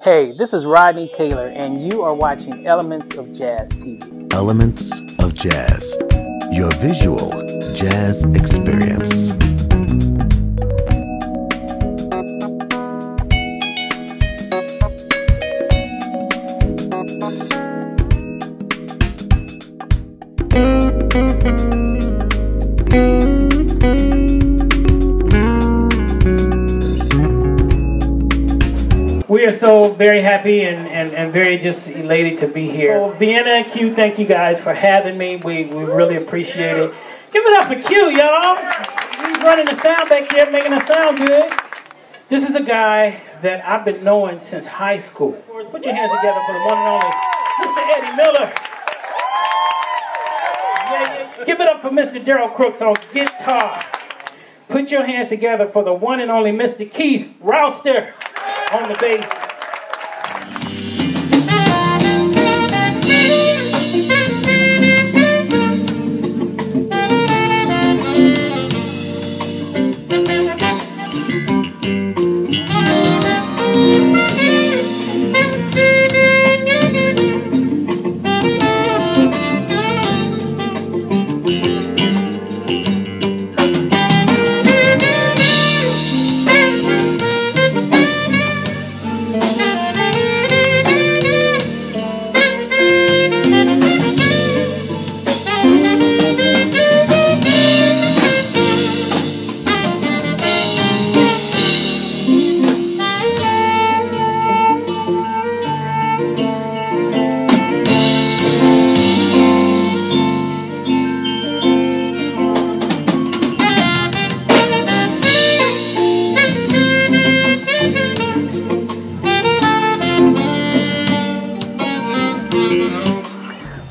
Hey, this is Rodney Taylor, and you are watching Elements of Jazz TV. Elements of Jazz, your visual jazz experience. We are so very happy and very just elated to be here. So, Vienna, Q, thank you guys for having me. We really appreciate it. Give it up for Q, y'all. He's running the sound back there, making us sound good. This is a guy that I've been knowing since high school. Put your hands together for the one and only Mr. Eddie Miller. Yeah. Give it up for Mr. Daryl Crooks on guitar. Put your hands together for the one and only Mr. Keith Rouster on the bass.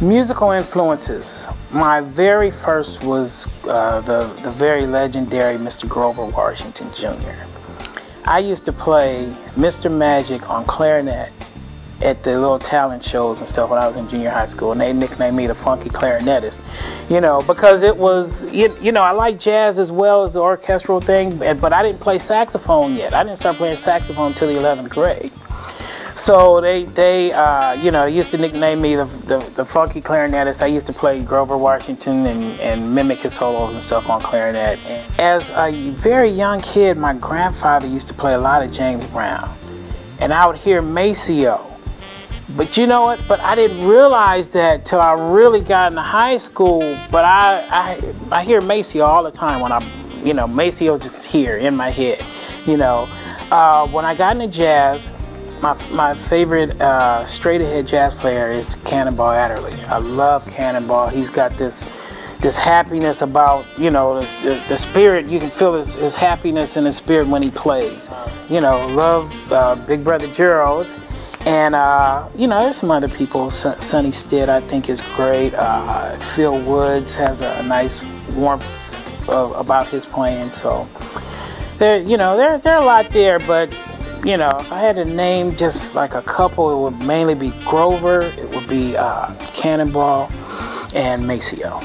Musical influences. My very first was the very legendary Mr. Grover Washington Jr. I used to play Mr. Magic on clarinet at the little talent shows and stuff when I was in junior high school, and they nicknamed me the funky clarinetist, you know, because it was, you know, I like jazz as well as the orchestral thing, but I didn't play saxophone yet. I didn't start playing saxophone until the 11th grade. So they you know, used to nickname me the funky clarinetist. I used to play Grover Washington and mimic his solos and stuff on clarinet. And as a very young kid, my grandfather used to play a lot of James Brown, and I would hear Maceo. But you know what? But I didn't realize that till I really got into high school. But I hear Maceo all the time when you know, Maceo just here in my head. You know, when I got into jazz, my favorite straight-ahead jazz player is Cannonball Adderley. I love Cannonball. He's got this happiness about, you know, the spirit. You can feel his happiness in his spirit when he plays. You know, love Big Brother Gerald. And, you know, there's some other people. Sonny Stitt, I think, is great. Phil Woods has a nice warmth about his playing. So, you know, there are a lot there, but you know, if I had to name just like a couple, it would mainly be Grover, it would be Cannonball, and Maceo.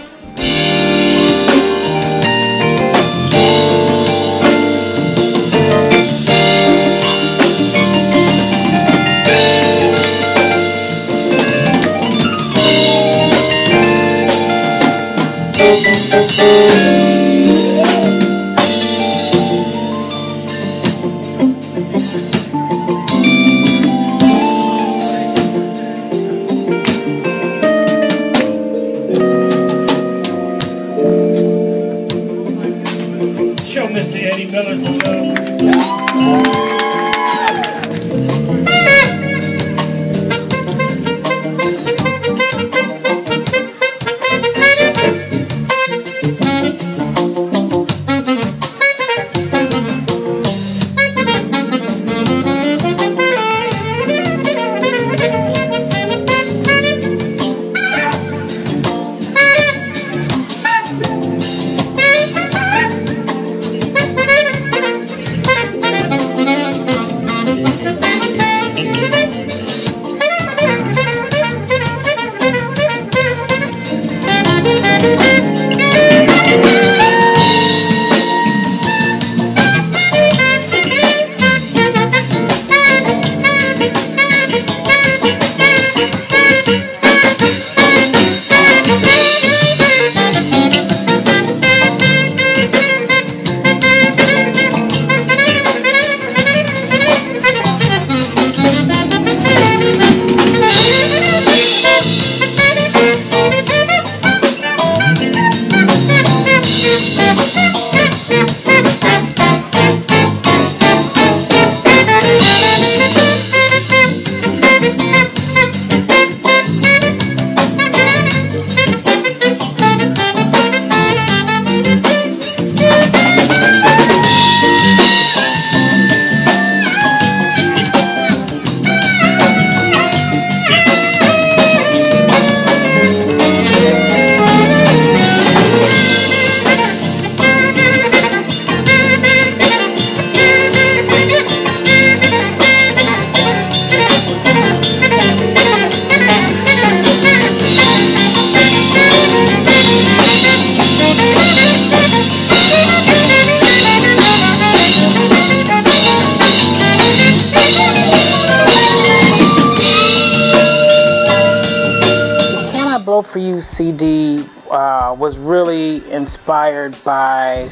CD was really inspired by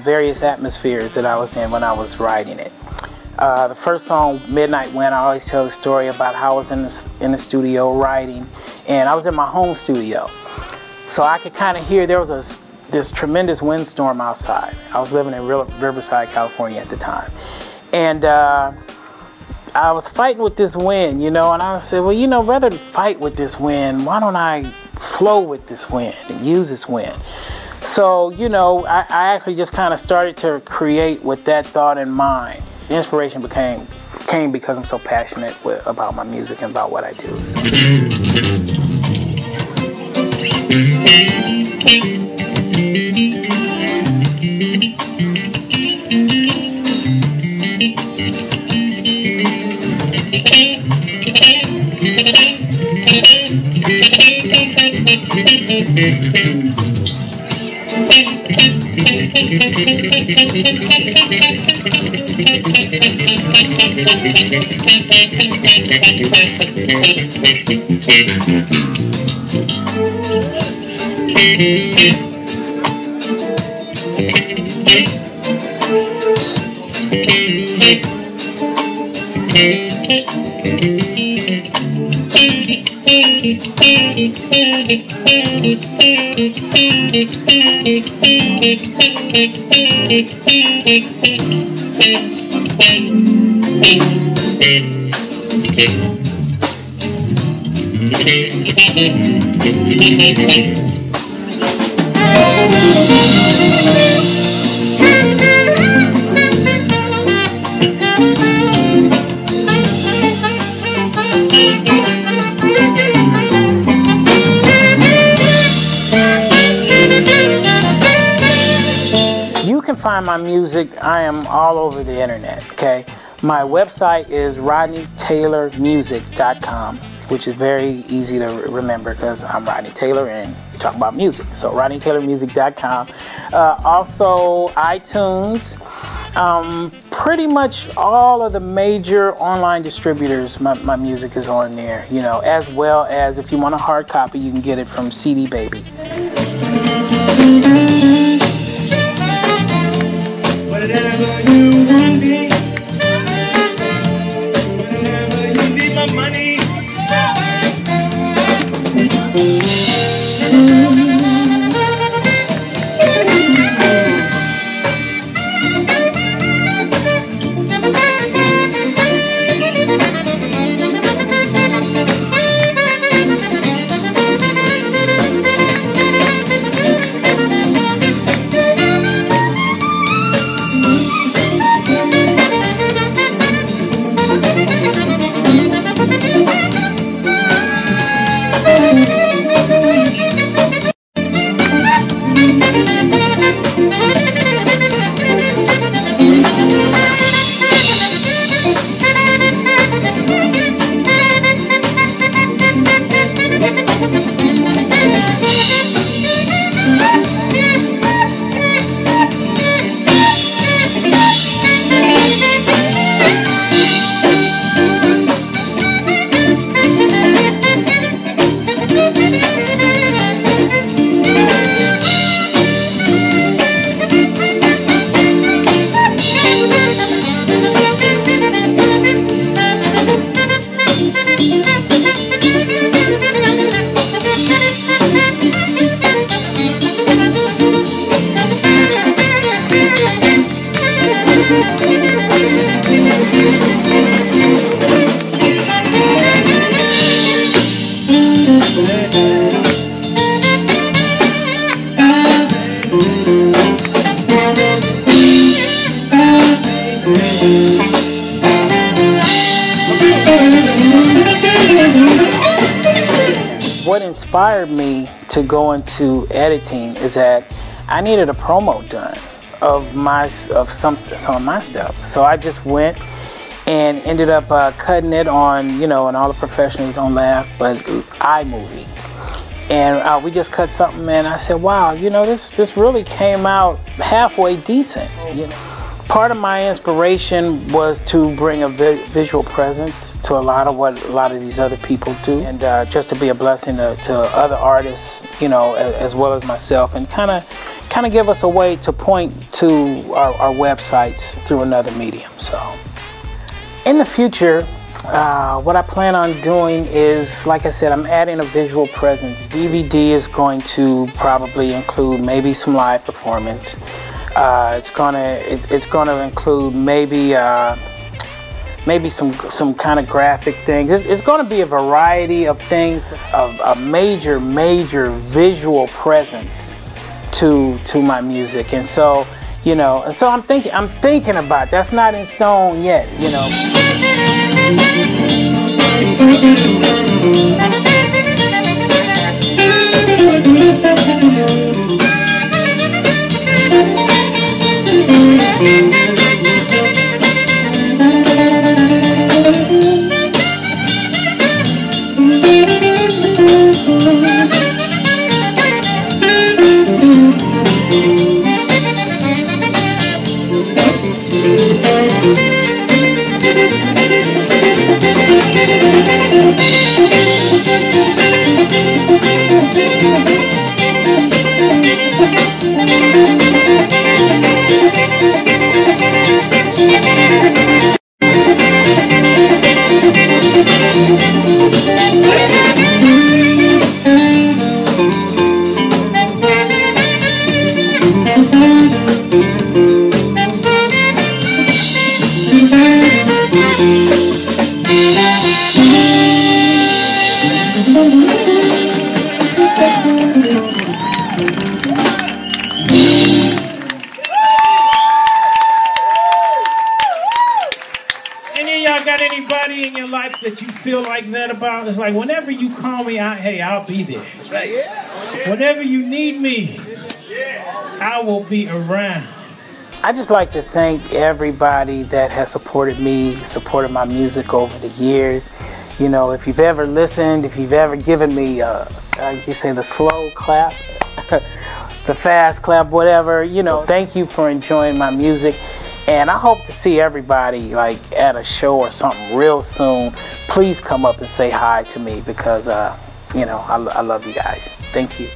various atmospheres that I was in when I was writing it. The first song, Midnight Wind, I always tell the story about how I was in the studio writing, and I was in my home studio. So I could kind of hear there was this tremendous windstorm outside. I was living in Riverside, California at the time. And I was fighting with this wind, you know, and I said, well, you know, rather than fight with this wind, why don't I flow with this wind and use this wind? So, you know, I actually just kind of started to create with that thought in mind. The inspiration came because I'm so passionate about my music and about what I do. So. You can find my music. I am all over the internet, okay? My website is rodneytaylormusic.com, which is very easy to remember because I'm Rodney Taylor and we talk about music. So rodneytaylormusic.com. Also iTunes. Pretty much all of the major online distributors, my music is on there, you know, as well as if you want a hard copy, you can get it from CD Baby. Whatever you want me, whenever you need my money. What inspired me to go into editing is that I needed a promo done of some of my stuff. So I just went and ended up cutting it on, you know, and all the professionals don't laugh, but iMovie. And we just cut something, and I said, wow, you know, this really came out halfway decent, you know. Part of my inspiration was to bring a visual presence to a lot of these other people do, and just to be a blessing to other artists, you know, as well as myself, and kind of give us a way to point to our websites through another medium. So in the future, what I plan on doing is, like I said, I'm adding a visual presence. DVD is going to probably include maybe some live performance. It's gonna include maybe some kind of graphic things. It's gonna be a variety of things, a major visual presence to my music. And so, you know, and so I'm thinking about it. That's not in stone yet, you know. Got anybody in your life that you feel like that about? It's like whenever you call me out, hey, I'll be there. Right. Whenever you need me, I will be around. I just like to thank everybody that has supported me, supported my music over the years. You know, if you've ever listened, if you've ever given me, you say the slow clap, the fast clap, whatever, you know, thank you for enjoying my music. And I hope to see everybody like at a show or something real soon. Please come up and say hi to me because, you know, I love you guys. Thank you.